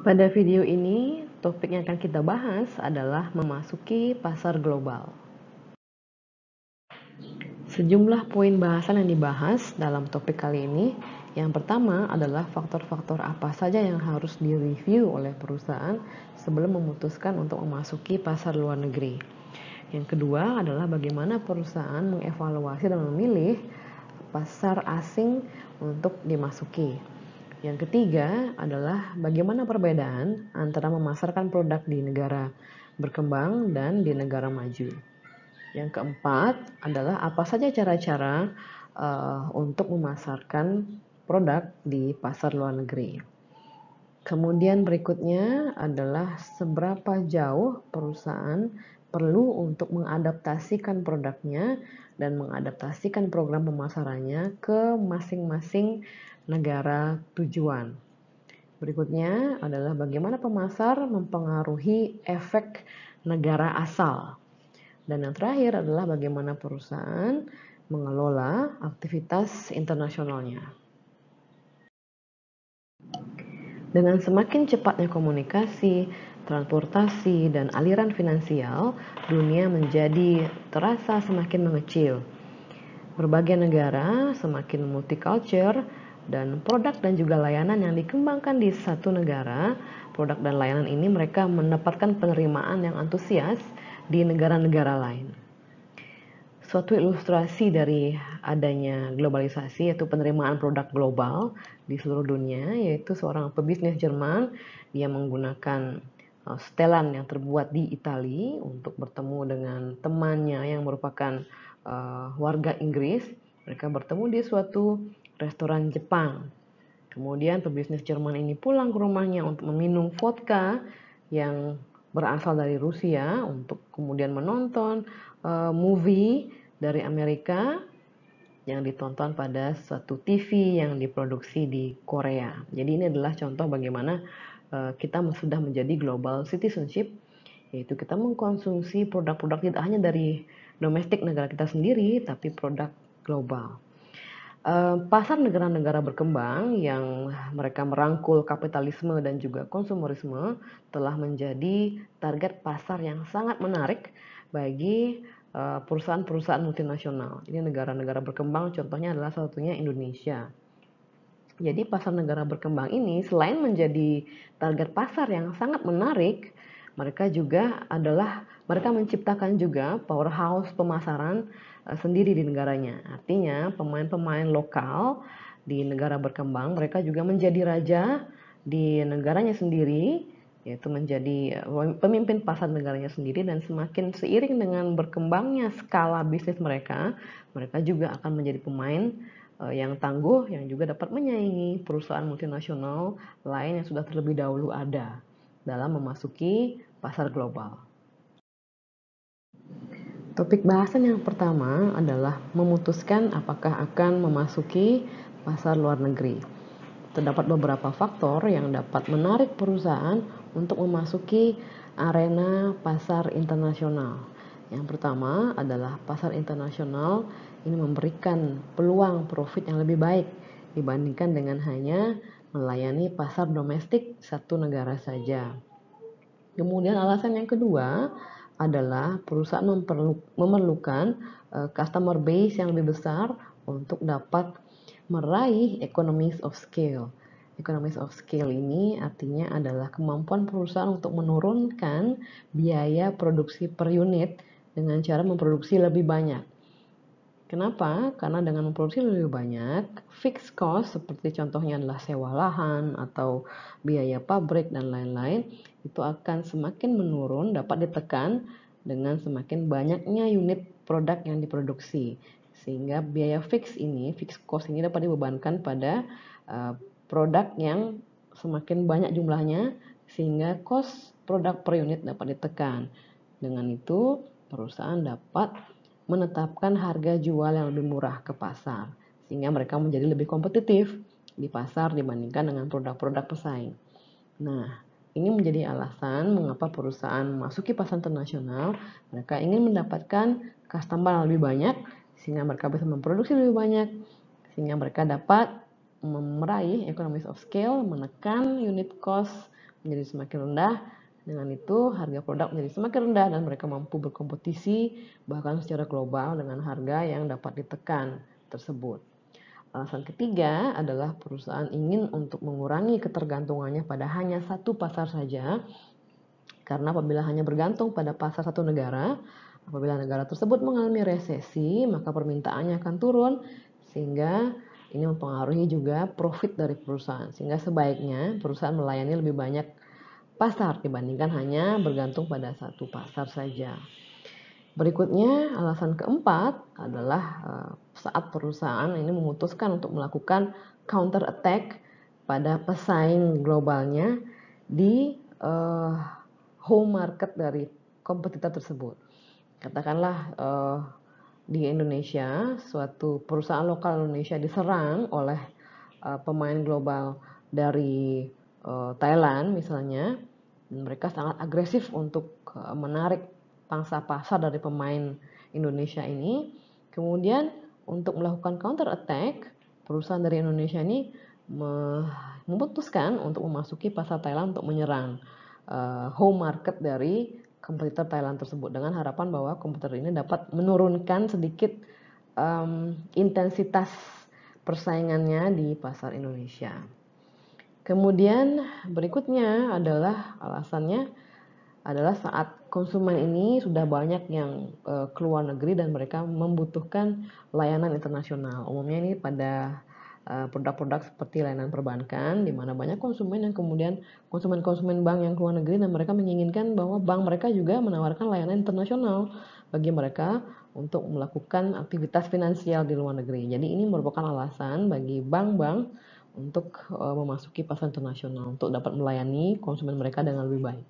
Pada video ini, topik yang akan kita bahas adalah memasuki pasar global. Sejumlah poin bahasan yang dibahas dalam topik kali ini. Yang pertama adalah faktor-faktor apa saja yang harus direview oleh perusahaan sebelum memutuskan untuk memasuki pasar luar negeri. Yang kedua adalah bagaimana perusahaan mengevaluasi dan memilih pasar asing untuk dimasuki. Yang ketiga adalah bagaimana perbedaan antara memasarkan produk di negara berkembang dan di negara maju. Yang keempat adalah apa saja cara-cara untuk memasarkan produk di pasar luar negeri. Kemudian berikutnya adalah seberapa jauh perusahaan perlu untuk mengadaptasikan produknya dan mengadaptasikan program pemasarannya ke masing-masing negara tujuan. Berikutnya adalah bagaimana pemasar mempengaruhi efek negara asal. Dan yang terakhir adalah bagaimana perusahaan mengelola aktivitas internasionalnya. Dengan semakin cepatnya komunikasi, transportasi, dan aliran finansial, dunia menjadi terasa semakin mengecil. Berbagai negara semakin multicultural dan produk dan juga layanan yang dikembangkan di satu negara, produk dan layanan ini mereka mendapatkan penerimaan yang antusias di negara-negara lain. Suatu ilustrasi dari adanya globalisasi yaitu penerimaan produk global di seluruh dunia, yaitu seorang pebisnis Jerman. Dia menggunakan setelan yang terbuat di Italia untuk bertemu dengan temannya yang merupakan warga Inggris. Mereka bertemu di suatu restoran Jepang. Kemudian pebisnis Jerman ini pulang ke rumahnya untuk meminum vodka yang berasal dari Rusia untuk kemudian menonton movie dari Amerika yang ditonton pada suatu TV yang diproduksi di Korea. Jadi ini adalah contoh bagaimana kita sudah menjadi global citizenship, yaitu kita mengkonsumsi produk-produk tidak hanya dari domestik negara kita sendiri, tapi produk global. Pasar negara-negara berkembang yang mereka merangkul kapitalisme dan juga konsumerisme telah menjadi target pasar yang sangat menarik bagi perusahaan-perusahaan multinasional. Ini negara-negara berkembang, contohnya adalah salah satunya Indonesia. Jadi pasar negara berkembang ini selain menjadi target pasar yang sangat menarik, mereka menciptakan juga powerhouse pemasaran sendiri di negaranya. Artinya pemain-pemain lokal di negara berkembang mereka juga menjadi raja di negaranya sendiri, yaitu menjadi pemimpin pasar negaranya sendiri, dan semakin seiring dengan berkembangnya skala bisnis mereka, mereka juga akan menjadi pemain yang tangguh yang juga dapat menyaingi perusahaan multinasional lain yang sudah terlebih dahulu ada dalam memasuki pasar global. Topik bahasan yang pertama adalah memutuskan apakah akan memasuki pasar luar negeri. Terdapat beberapa faktor yang dapat menarik perusahaan untuk memasuki arena pasar internasional. Yang pertama adalah pasar internasional ini memberikan peluang profit yang lebih baik dibandingkan dengan hanya melayani pasar domestik satu negara saja. Kemudian alasan yang kedua adalah perusahaan memerlukan customer base yang lebih besar untuk dapat meraih economies of scale. Economies of scale ini artinya adalah kemampuan perusahaan untuk menurunkan biaya produksi per unit dengan cara memproduksi lebih banyak. Kenapa? Karena dengan memproduksi lebih banyak, fixed cost seperti contohnya adalah sewa lahan atau biaya pabrik dan lain-lain, itu akan semakin menurun, dapat ditekan dengan semakin banyaknya unit produk yang diproduksi. Sehingga biaya fixed cost ini dapat dibebankan pada produk yang semakin banyak jumlahnya, sehingga cost produk per unit dapat ditekan. Dengan itu, perusahaan dapat menetapkan harga jual yang lebih murah ke pasar, sehingga mereka menjadi lebih kompetitif di pasar dibandingkan dengan produk-produk pesaing. Nah, ini menjadi alasan mengapa perusahaan memasuki pasar internasional. Mereka ingin mendapatkan customer yang lebih banyak, sehingga mereka bisa memproduksi lebih banyak, sehingga mereka dapat meraih economies of scale, menekan unit cost menjadi semakin rendah. Dengan itu harga produk menjadi semakin rendah dan mereka mampu berkompetisi bahkan secara global dengan harga yang dapat ditekan tersebut. Alasan ketiga adalah perusahaan ingin untuk mengurangi ketergantungannya pada hanya satu pasar saja, karena apabila hanya bergantung pada pasar satu negara, apabila negara tersebut mengalami resesi, maka permintaannya akan turun, sehingga ini mempengaruhi juga profit dari perusahaan. Sehingga sebaiknya perusahaan melayani lebih banyak pasar dibandingkan hanya bergantung pada satu pasar saja. Berikutnya, alasan keempat adalah saat perusahaan ini memutuskan untuk melakukan counter attack pada pesaing globalnya di home market dari kompetitor tersebut. Katakanlah di Indonesia, suatu perusahaan lokal Indonesia diserang oleh pemain global dari Thailand misalnya, mereka sangat agresif untuk menarik pangsa pasar dari pemain Indonesia ini. Kemudian untuk melakukan counter attack, perusahaan dari Indonesia ini memutuskan untuk memasuki pasar Thailand untuk menyerang home market dari kompetitor Thailand tersebut, dengan harapan bahwa kompetitor ini dapat menurunkan sedikit intensitas persaingannya di pasar Indonesia. Kemudian berikutnya adalah alasannya adalah saat konsumen ini sudah banyak yang keluar negeri dan mereka membutuhkan layanan internasional. Umumnya ini pada produk-produk seperti layanan perbankan, di mana banyak konsumen yang kemudian konsumen-konsumen bank yang keluar negeri dan mereka menginginkan bahwa bank mereka juga menawarkan layanan internasional bagi mereka untuk melakukan aktivitas finansial di luar negeri. Jadi ini merupakan alasan bagi bank-bank untuk memasuki pasar internasional untuk dapat melayani konsumen mereka dengan lebih baik.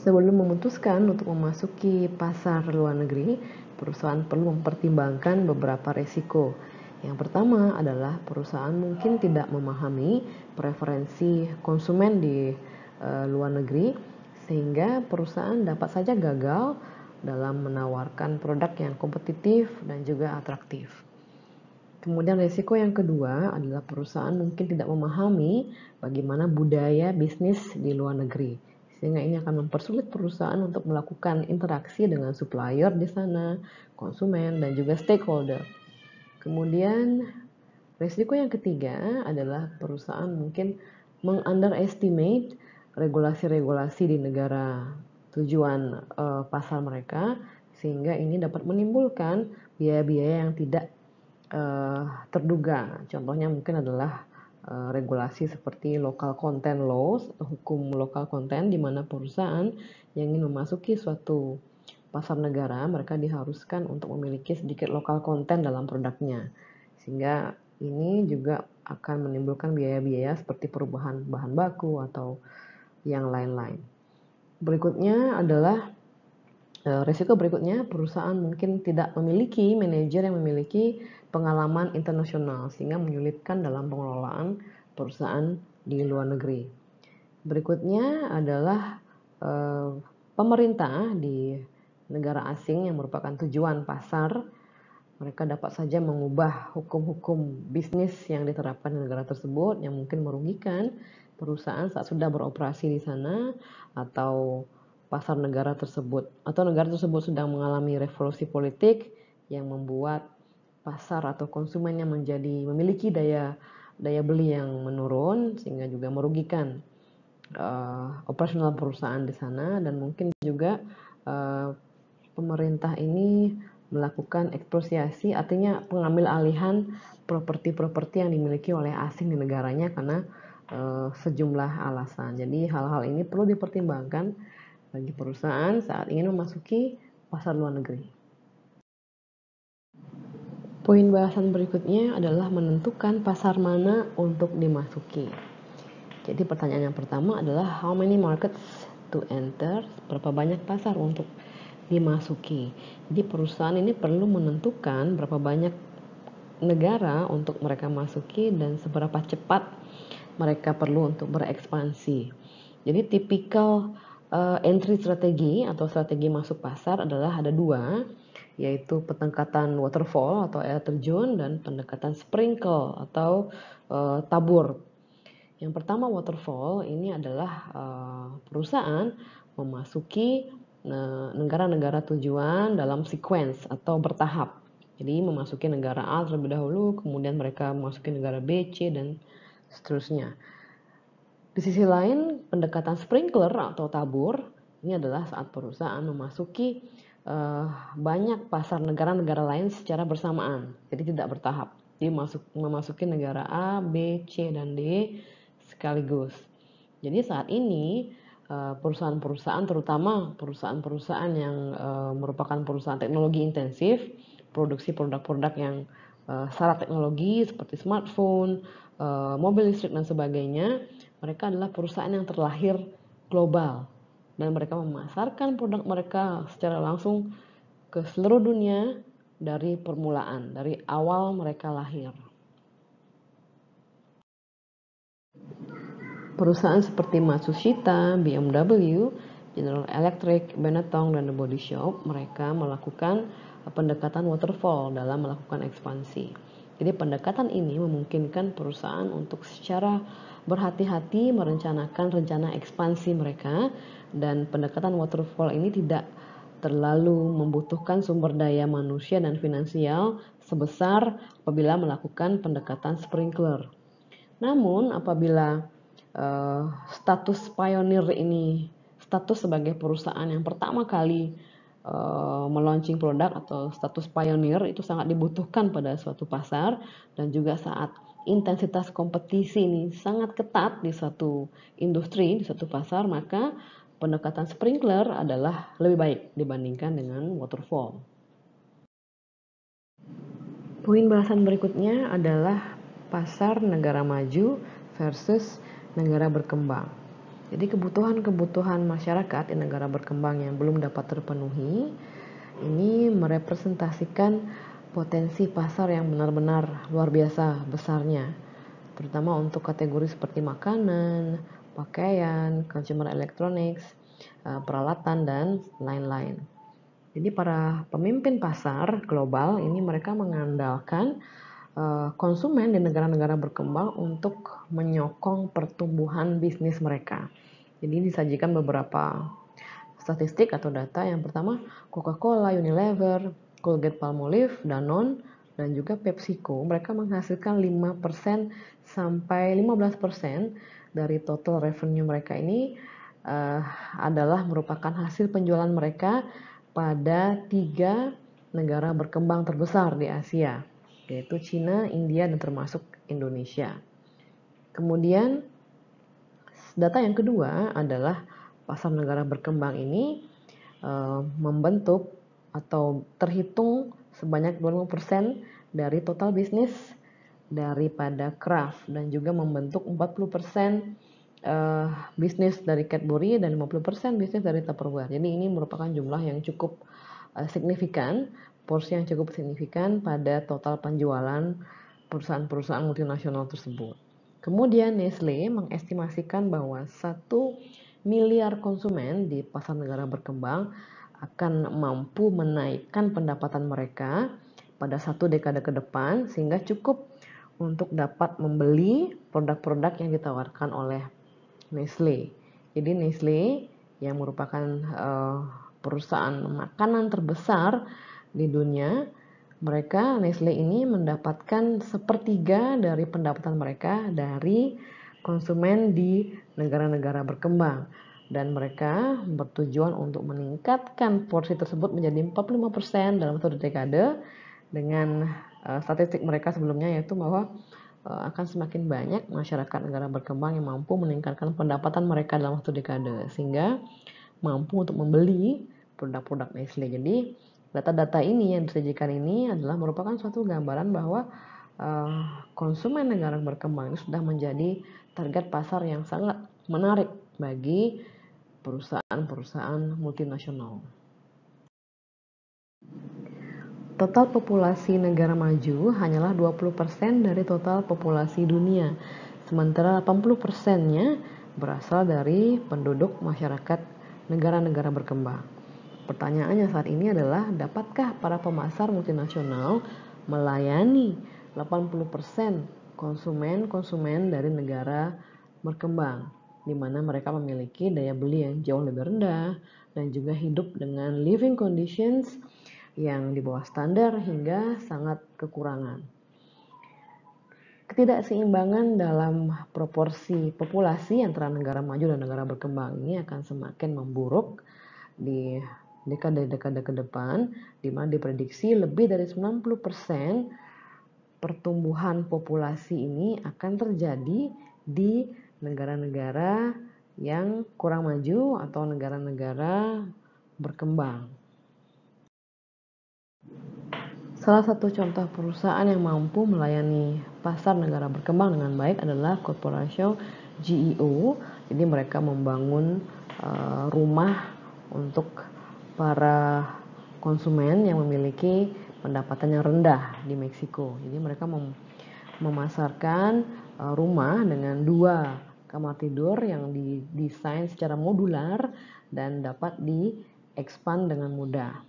Sebelum memutuskan untuk memasuki pasar luar negeri, perusahaan perlu mempertimbangkan beberapa resiko. Yang pertama adalah perusahaan mungkin tidak memahami preferensi konsumen di luar negeri, sehingga perusahaan dapat saja gagal dalam menawarkan produk yang kompetitif dan juga atraktif. Kemudian risiko yang kedua adalah perusahaan mungkin tidak memahami bagaimana budaya bisnis di luar negeri, sehingga ini akan mempersulit perusahaan untuk melakukan interaksi dengan supplier di sana, konsumen, dan juga stakeholder. Kemudian risiko yang ketiga adalah perusahaan mungkin mengunderestimate regulasi-regulasi di negara tujuan pasar mereka, sehingga ini dapat menimbulkan biaya-biaya yang tidak terduga. Contohnya mungkin adalah regulasi seperti local content laws atau hukum lokal konten, di mana perusahaan yang ingin memasuki suatu pasar negara, mereka diharuskan untuk memiliki sedikit lokal konten dalam produknya, sehingga ini juga akan menimbulkan biaya-biaya seperti perubahan bahan baku atau yang lain-lain. Berikutnya adalah risiko berikutnya, perusahaan mungkin tidak memiliki manajer yang memiliki pengalaman internasional, sehingga menyulitkan dalam pengelolaan perusahaan di luar negeri. Berikutnya adalah pemerintah di negara asing yang merupakan tujuan pasar. Mereka dapat saja mengubah hukum-hukum bisnis yang diterapkan di negara tersebut yang mungkin merugikan perusahaan saat sudah beroperasi di sana, atau pasar negara tersebut, atau negara tersebut sedang mengalami revolusi politik yang membuat pasar atau konsumennya memiliki daya beli yang menurun, sehingga juga merugikan operasional perusahaan di sana. Dan mungkin juga pemerintah ini melakukan ekspropriasi, artinya pengambil alihan properti-properti yang dimiliki oleh asing di negaranya karena sejumlah alasan. Jadi hal-hal ini perlu dipertimbangkan bagi perusahaan saat ingin memasuki pasar luar negeri. Poin bahasan berikutnya adalah menentukan pasar mana untuk dimasuki. Jadi pertanyaan yang pertama adalah how many markets to enter, berapa banyak pasar untuk dimasuki. Jadi perusahaan ini perlu menentukan berapa banyak negara untuk mereka masuki dan seberapa cepat mereka perlu untuk berekspansi. Jadi tipikal entry strategi atau strategi masuk pasar adalah ada dua, yaitu pendekatan waterfall atau air terjun dan pendekatan sprinkle atau tabur. Yang pertama, waterfall ini adalah perusahaan memasuki negara-negara tujuan dalam sequence atau bertahap. Jadi memasuki negara A terlebih dahulu, kemudian mereka memasuki negara B, C, dan seterusnya. Di sisi lain, pendekatan sprinkler atau tabur ini adalah saat perusahaan memasuki banyak pasar negara-negara lain secara bersamaan, jadi tidak bertahap. Jadi memasuki negara A, B, C, dan D sekaligus. Jadi saat ini perusahaan-perusahaan, terutama perusahaan-perusahaan yang merupakan perusahaan teknologi intensif, produksi produk-produk yang syarat teknologi seperti smartphone, mobil listrik dan sebagainya, mereka adalah perusahaan yang terlahir global dan mereka memasarkan produk mereka secara langsung ke seluruh dunia dari permulaan, dari awal mereka lahir. Perusahaan seperti Matsushita, BMW, General Electric, Benetton, dan The Body Shop, mereka melakukan pendekatan waterfall dalam melakukan ekspansi. Jadi pendekatan ini memungkinkan perusahaan untuk secara berhati-hati merencanakan rencana ekspansi mereka, dan pendekatan waterfall ini tidak terlalu membutuhkan sumber daya manusia dan finansial sebesar apabila melakukan pendekatan sprinkler. Namun apabila status pionir ini, status sebagai perusahaan yang pertama kali melaunching produk atau status pionir itu sangat dibutuhkan pada suatu pasar, dan juga saat intensitas kompetisi ini sangat ketat di suatu industri, di suatu pasar, maka pendekatan sprinkler adalah lebih baik dibandingkan dengan waterfall. Poin bahasan berikutnya adalah pasar negara maju versus negara berkembang. Jadi kebutuhan-kebutuhan masyarakat di negara berkembang yang belum dapat terpenuhi ini merepresentasikan potensi pasar yang benar-benar luar biasa besarnya, terutama untuk kategori seperti makanan, pakaian, consumer electronics, peralatan, dan lain-lain. Jadi para pemimpin pasar global ini mereka mengandalkan konsumen di negara-negara berkembang untuk menyokong pertumbuhan bisnis mereka. Jadi disajikan beberapa statistik atau data. Yang pertama, Coca-Cola, Unilever, Colgate-Palmolive, Danone, dan juga PepsiCo. Mereka menghasilkan 5% sampai 15% dari total revenue mereka ini adalah merupakan hasil penjualan mereka pada 3 negara berkembang terbesar di Asia, yaitu Cina, India, dan termasuk Indonesia. Kemudian data yang kedua adalah pasar negara berkembang ini membentuk atau terhitung sebanyak 20% dari total bisnis daripada Kraft, dan juga membentuk 40% bisnis dari Cadbury dan 50% bisnis dari Tupperware. Jadi ini merupakan jumlah yang cukup signifikan, porsi yang cukup signifikan pada total penjualan perusahaan-perusahaan multinasional tersebut. Kemudian Nestle mengestimasikan bahwa 1 miliar konsumen di pasar negara berkembang akan mampu menaikkan pendapatan mereka pada 1 dekade ke depan, sehingga cukup untuk dapat membeli produk-produk yang ditawarkan oleh Nestle. Jadi Nestle yang merupakan perusahaan makanan terbesar di dunia, mereka Nestle ini mendapatkan 1/3 dari pendapatan mereka dari konsumen di negara-negara berkembang, dan mereka bertujuan untuk meningkatkan porsi tersebut menjadi 45% dalam 1 dekade dengan statistik mereka sebelumnya, yaitu bahwa akan semakin banyak masyarakat negara berkembang yang mampu meningkatkan pendapatan mereka dalam 1 dekade sehingga mampu untuk membeli produk-produk Nestle. Jadi data-data ini yang disajikan ini adalah merupakan suatu gambaran bahwa konsumen negara berkembang ini sudah menjadi target pasar yang sangat menarik bagi perusahaan-perusahaan multinasional. Total populasi negara maju hanyalah 20% dari total populasi dunia, sementara 80%-nya berasal dari penduduk masyarakat negara-negara berkembang. Pertanyaannya saat ini adalah, dapatkah para pemasar multinasional melayani 80% konsumen dari negara berkembang, di mana mereka memiliki daya beli yang jauh lebih rendah dan juga hidup dengan living conditions yang di bawah standar hingga sangat kekurangan. Ketidakseimbangan dalam proporsi populasi antara negara maju dan negara berkembang ini akan semakin memburuk di dekade-dekade ke depan, di mana diprediksi lebih dari 90% pertumbuhan populasi ini akan terjadi di negara-negara yang kurang maju atau negara-negara berkembang. Salah satu contoh perusahaan yang mampu melayani pasar negara berkembang dengan baik adalah Corporation GEO. Jadi mereka membangun rumah untuk para konsumen yang memiliki pendapatan yang rendah di Meksiko. Jadi mereka memasarkan rumah dengan 2 kamar tidur yang didesain secara modular dan dapat diekspand dengan mudah.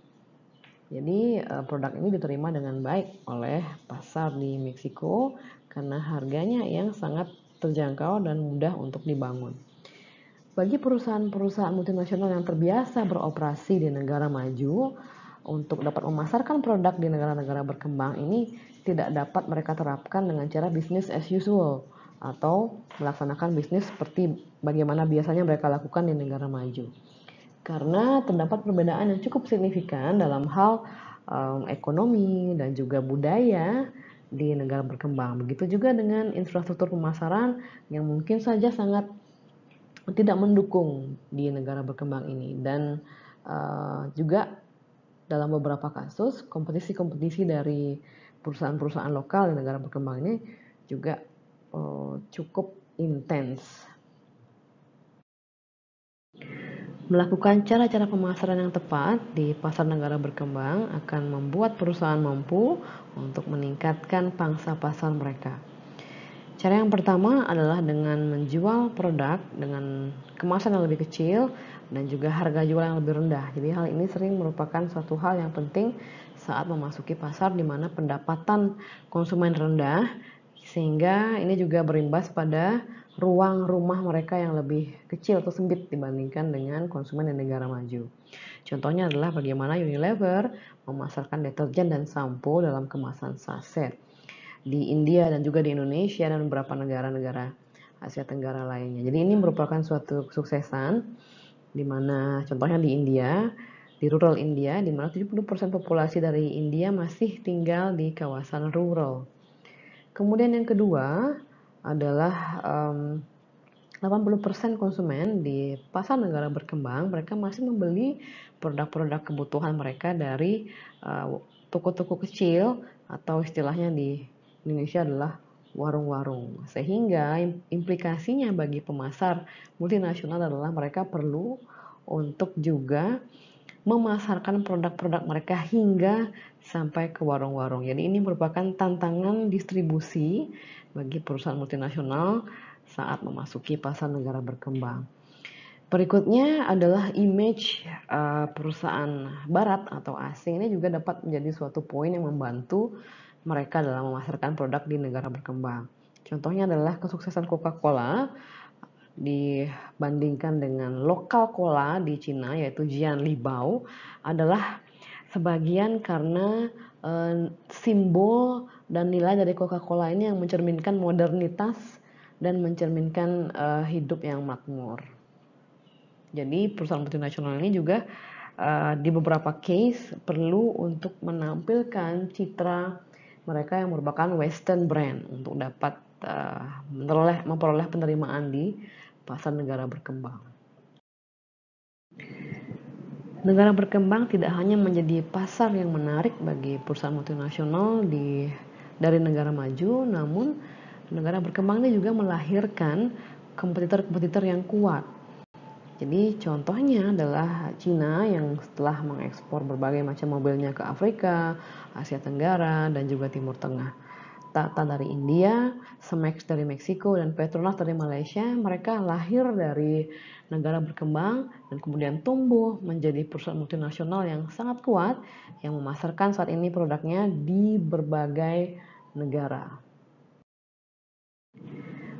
Jadi produk ini diterima dengan baik oleh pasar di Meksiko karena harganya yang sangat terjangkau dan mudah untuk dibangun. Bagi perusahaan-perusahaan multinasional yang terbiasa beroperasi di negara maju, untuk dapat memasarkan produk di negara-negara berkembang ini tidak dapat mereka terapkan dengan cara business as usual atau melaksanakan bisnis seperti bagaimana biasanya mereka lakukan di negara maju. Karena terdapat perbedaan yang cukup signifikan dalam hal ekonomi dan juga budaya di negara berkembang. Begitu juga dengan infrastruktur pemasaran yang mungkin saja sangat tidak mendukung di negara berkembang ini, dan juga dalam beberapa kasus kompetisi-kompetisi dari perusahaan-perusahaan lokal di negara berkembang ini juga cukup intens. Melakukan cara-cara pemasaran yang tepat di pasar negara berkembang akan membuat perusahaan mampu untuk meningkatkan pangsa pasar mereka. Cara yang pertama adalah dengan menjual produk dengan kemasan yang lebih kecil dan juga harga jual yang lebih rendah. Jadi hal ini sering merupakan suatu hal yang penting saat memasuki pasar di mana pendapatan konsumen rendah, sehingga ini juga berimbas pada ruang rumah mereka yang lebih kecil atau sempit dibandingkan dengan konsumen di negara maju. Contohnya adalah bagaimana Unilever memasarkan deterjen dan sampo dalam kemasan saset di India dan juga di Indonesia dan beberapa negara-negara Asia Tenggara lainnya. Jadi ini merupakan suatu kesuksesan di mana contohnya di India, di rural India, di mana 70% populasi dari India masih tinggal di kawasan rural. Kemudian yang kedua adalah 80% konsumen di pasar negara berkembang, mereka masih membeli produk-produk kebutuhan mereka dari toko-toko kecil atau istilahnya di Indonesia adalah warung-warung. Sehingga implikasinya bagi pemasar multinasional adalah mereka perlu untuk juga memasarkan produk-produk mereka hingga sampai ke warung-warung. Jadi ini merupakan tantangan distribusi bagi perusahaan multinasional saat memasuki pasar negara berkembang. Berikutnya adalah image perusahaan barat atau asing. Ini juga dapat menjadi suatu poin yang membantu mereka dalam memasarkan produk di negara berkembang. Contohnya adalah kesuksesan Coca-Cola dibandingkan dengan lokal cola di Cina yaitu Jian Libao adalah sebagian karena simbol dan nilai dari Coca-Cola ini yang mencerminkan modernitas dan mencerminkan hidup yang makmur. Jadi perusahaan multinasional ini juga di beberapa case perlu untuk menampilkan citra mereka yang merupakan Western brand untuk dapat memperoleh penerimaan di pasar negara berkembang. Negara berkembang tidak hanya menjadi pasar yang menarik bagi perusahaan multinasional dari negara maju, namun negara berkembang ini juga melahirkan kompetitor-kompetitor yang kuat. Jadi contohnya adalah Cina yang setelah mengekspor berbagai macam mobilnya ke Afrika, Asia Tenggara, dan juga Timur Tengah. Tata dari India, Cemex dari Meksiko, dan Petronas dari Malaysia, mereka lahir dari negara berkembang dan kemudian tumbuh menjadi perusahaan multinasional yang sangat kuat yang memasarkan saat ini produknya di berbagai negara.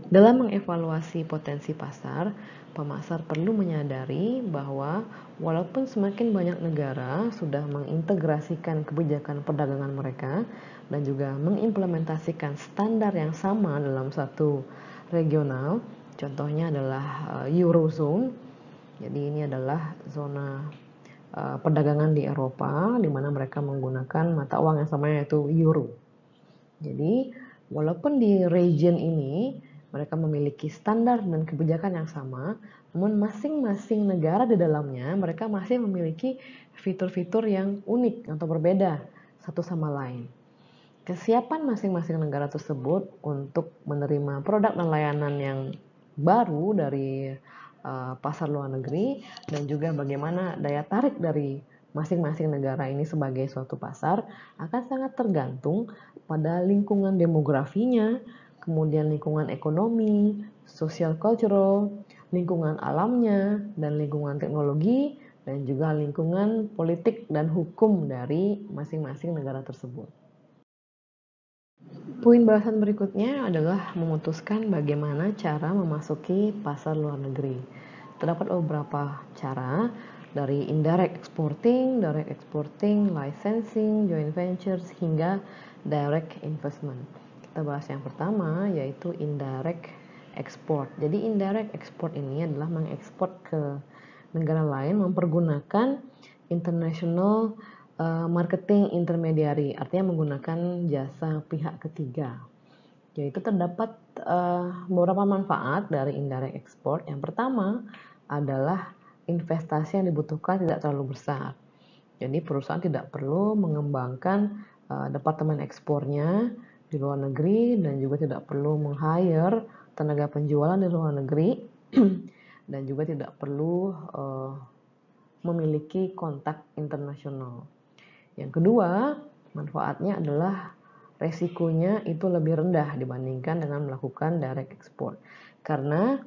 Dalam mengevaluasi potensi pasar, pemasar perlu menyadari bahwa walaupun semakin banyak negara sudah mengintegrasikan kebijakan perdagangan mereka dan juga mengimplementasikan standar yang sama dalam satu regional, contohnya adalah Eurozone. Jadi ini adalah zona perdagangan di Eropa, di mana mereka menggunakan mata uang yang sama, yaitu euro. Jadi, walaupun di region ini mereka memiliki standar dan kebijakan yang sama, namun masing-masing negara di dalamnya mereka masih memiliki fitur-fitur yang unik atau berbeda satu sama lain. Kesiapan masing-masing negara tersebut untuk menerima produk dan layanan yang baru dari pasar luar negeri, dan juga bagaimana daya tarik dari masing-masing negara ini sebagai suatu pasar akan sangat tergantung pada lingkungan demografinya, kemudian lingkungan ekonomi, sosial cultural, lingkungan alamnya, dan lingkungan teknologi, dan juga lingkungan politik dan hukum dari masing-masing negara tersebut. Poin bahasan berikutnya adalah memutuskan bagaimana cara memasuki pasar luar negeri. Terdapat beberapa cara, dari indirect exporting, direct exporting, licensing, joint ventures, hingga direct investment. Kita bahas yang pertama, yaitu indirect export. Jadi indirect export ini adalah mengekspor ke negara lain mempergunakan international marketing intermediary, artinya menggunakan jasa pihak ketiga. Yaitu terdapat beberapa manfaat dari indirect export. Yang pertama adalah investasi yang dibutuhkan tidak terlalu besar. Jadi perusahaan tidak perlu mengembangkan departemen ekspornya di luar negeri, dan juga tidak perlu meng-hire tenaga penjualan di luar negeri dan juga tidak perlu memiliki kontak internasional. Yang kedua, manfaatnya adalah resikonya itu lebih rendah dibandingkan dengan melakukan direct export. Karena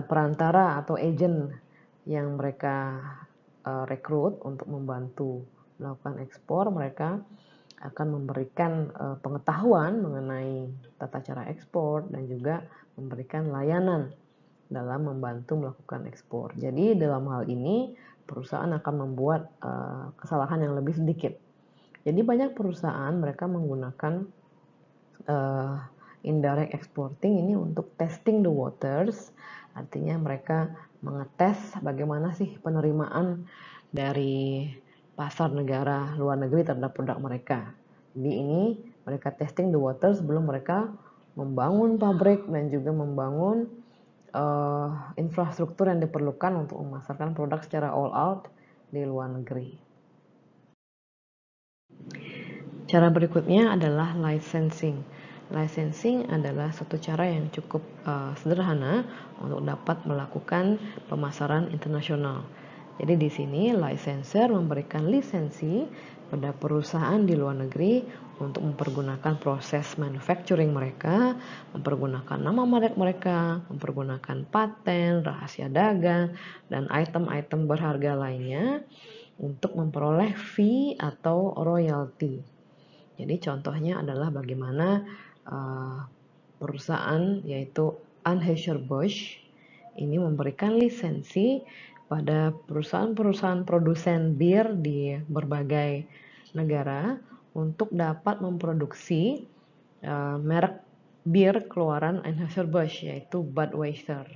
perantara atau agent yang mereka rekrut untuk membantu melakukan ekspor, mereka akan memberikan pengetahuan mengenai tata cara ekspor dan juga memberikan layanan dalam membantu melakukan ekspor. Jadi dalam hal ini perusahaan akan membuat kesalahan yang lebih sedikit. Jadi banyak perusahaan mereka menggunakan indirect exporting ini untuk testing the waters, artinya mereka mengetes bagaimana sih penerimaan dari pasar negara luar negeri terhadap produk mereka. Jadi ini mereka testing the waters sebelum mereka membangun pabrik dan juga membangun infrastruktur yang diperlukan untuk memasarkan produk secara all out di luar negeri. Cara berikutnya adalah licensing. Licensing adalah satu cara yang cukup sederhana untuk dapat melakukan pemasaran internasional. Jadi di sini licensor memberikan lisensi pada perusahaan di luar negeri untuk mempergunakan proses manufacturing mereka, mempergunakan nama merek mereka, mempergunakan paten, rahasia dagang, dan item-item berharga lainnya untuk memperoleh fee atau royalti. Jadi contohnya adalah bagaimana perusahaan yaitu Anheuser-Busch ini memberikan lisensi pada perusahaan-perusahaan produsen bir di berbagai negara untuk dapat memproduksi merek bir keluaran Anheuser-Busch, yaitu Budweiser.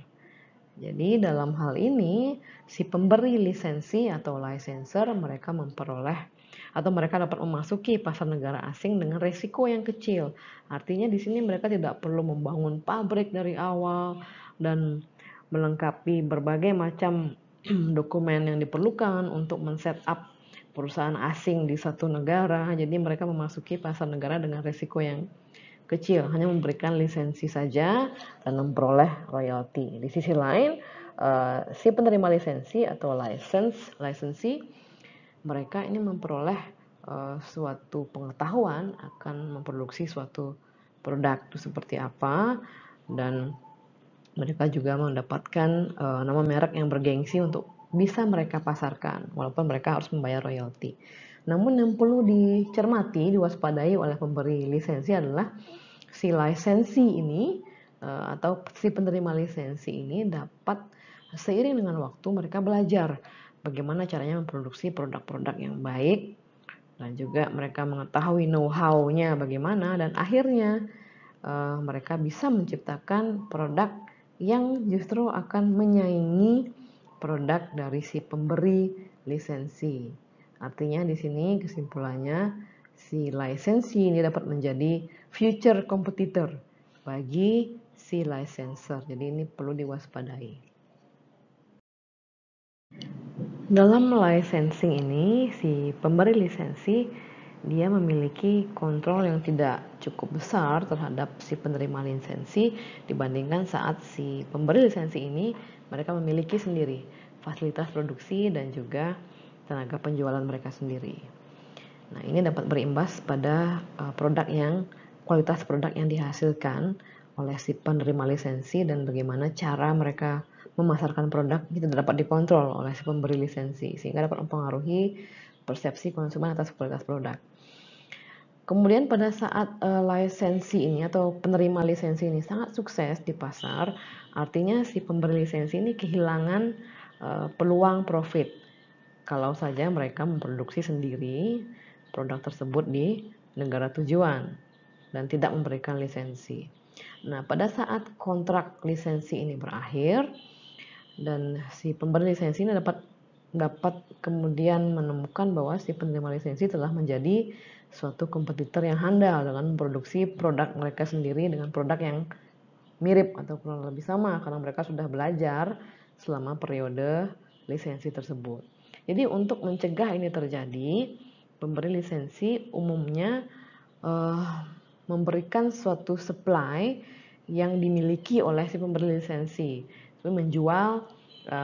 Jadi dalam hal ini si pemberi lisensi atau licensor mereka memperoleh atau mereka dapat memasuki pasar negara asing dengan resiko yang kecil. Artinya di sini mereka tidak perlu membangun pabrik dari awal dan melengkapi berbagai macam dokumen yang diperlukan untuk men-set up perusahaan asing di satu negara. Jadi mereka memasuki pasar negara dengan resiko yang kecil, hanya memberikan lisensi saja dan memperoleh royalti. Di sisi lain, si penerima lisensi atau licensee mereka ini memperoleh suatu pengetahuan akan memproduksi suatu produk itu seperti apa, dan mereka juga mendapatkan nama merek yang bergengsi untuk bisa mereka pasarkan walaupun mereka harus membayar royalti. Namun yang perlu dicermati, diwaspadai oleh pemberi lisensi adalah si lisensi ini atau si penerima lisensi ini dapat seiring dengan waktu mereka belajar bagaimana caranya memproduksi produk-produk yang baik, dan juga mereka mengetahui know-how-nya bagaimana, dan akhirnya mereka bisa menciptakan produk yang justru akan menyaingi produk dari si pemberi lisensi. Artinya di sini kesimpulannya si lisensi ini dapat menjadi future competitor bagi si licensor. Jadi ini perlu diwaspadai. Dalam licensing ini, si pemberi lisensi dia memiliki kontrol yang tidak cukup besar terhadap si penerima lisensi dibandingkan saat si pemberi lisensi ini mereka memiliki sendiri fasilitas produksi dan juga tenaga penjualan mereka sendiri. Nah, ini dapat berimbas pada kualitas produk yang dihasilkan oleh si penerima lisensi dan bagaimana cara mereka memasarkan produk itu dapat dikontrol oleh si pemberi lisensi sehingga dapat mempengaruhi persepsi konsumen atas kualitas produk. Kemudian pada saat lisensi ini atau penerima lisensi ini sangat sukses di pasar, artinya si pemberi lisensi ini kehilangan peluang profit kalau saja mereka memproduksi sendiri produk tersebut di negara tujuan dan tidak memberikan lisensi. Nah, pada saat kontrak lisensi ini berakhir dan si pemberi lisensi ini dapat kemudian menemukan bahwa si penerima lisensi telah menjadi suatu kompetitor yang handal dengan memproduksi produk mereka sendiri dengan produk yang mirip atau kurang lebih sama karena mereka sudah belajar selama periode lisensi tersebut. Jadi untuk mencegah ini terjadi, pemberi lisensi umumnya memberikan suatu supply yang dimiliki oleh si pemberi lisensi. Jadi menjual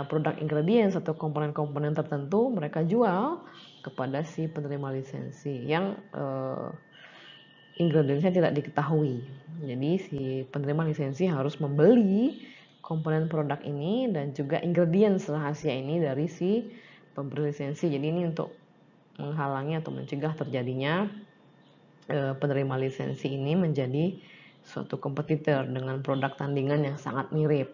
produk ingredients atau komponen-komponen tertentu mereka jual kepada si penerima lisensi yang ingredientsnya tidak diketahui. Jadi si penerima lisensi harus membeli komponen produk ini dan juga ingredients rahasia ini dari si pemberi lisensi. Jadi ini untuk menghalangi atau mencegah terjadinya penerima lisensi ini menjadi suatu kompetitor dengan produk tandingan yang sangat mirip.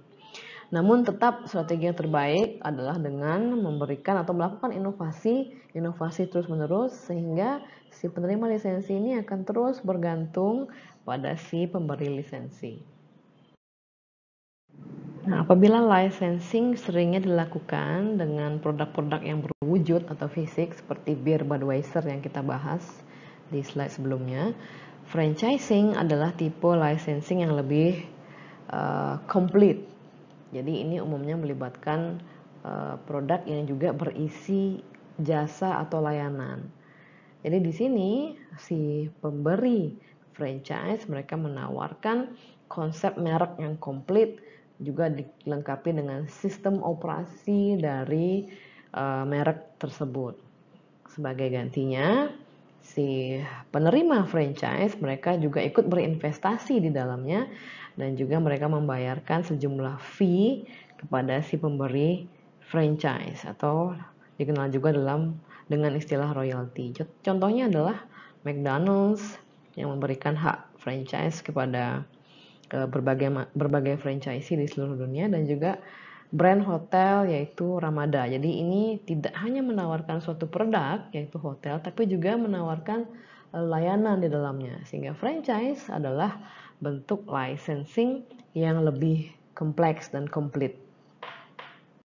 Namun tetap strategi yang terbaik adalah dengan memberikan atau melakukan inovasi terus-menerus sehingga si penerima lisensi ini akan terus bergantung pada si pemberi lisensi. Nah, apabila licensing seringnya dilakukan dengan produk-produk yang berwujud atau fisik seperti bir Budweiser yang kita bahas di slide sebelumnya, franchising adalah tipe licensing yang lebih komplit. Jadi ini umumnya melibatkan produk yang juga berisi jasa atau layanan. Jadi di sini si pemberi franchise mereka menawarkan konsep merek yang komplit juga dilengkapi dengan sistem operasi dari merek tersebut. Sebagai gantinya, si penerima franchise mereka juga ikut berinvestasi di dalamnya dan juga mereka membayarkan sejumlah fee kepada si pemberi franchise atau dikenal juga dengan istilah royalty. Contohnya adalah McDonald's yang memberikan hak franchise kepada berbagai franchisee di seluruh dunia dan juga brand hotel yaitu Ramada. Jadi ini tidak hanya menawarkan suatu produk yaitu hotel tapi juga menawarkan layanan di dalamnya. Sehingga franchise adalah bentuk licensing yang lebih kompleks dan komplit.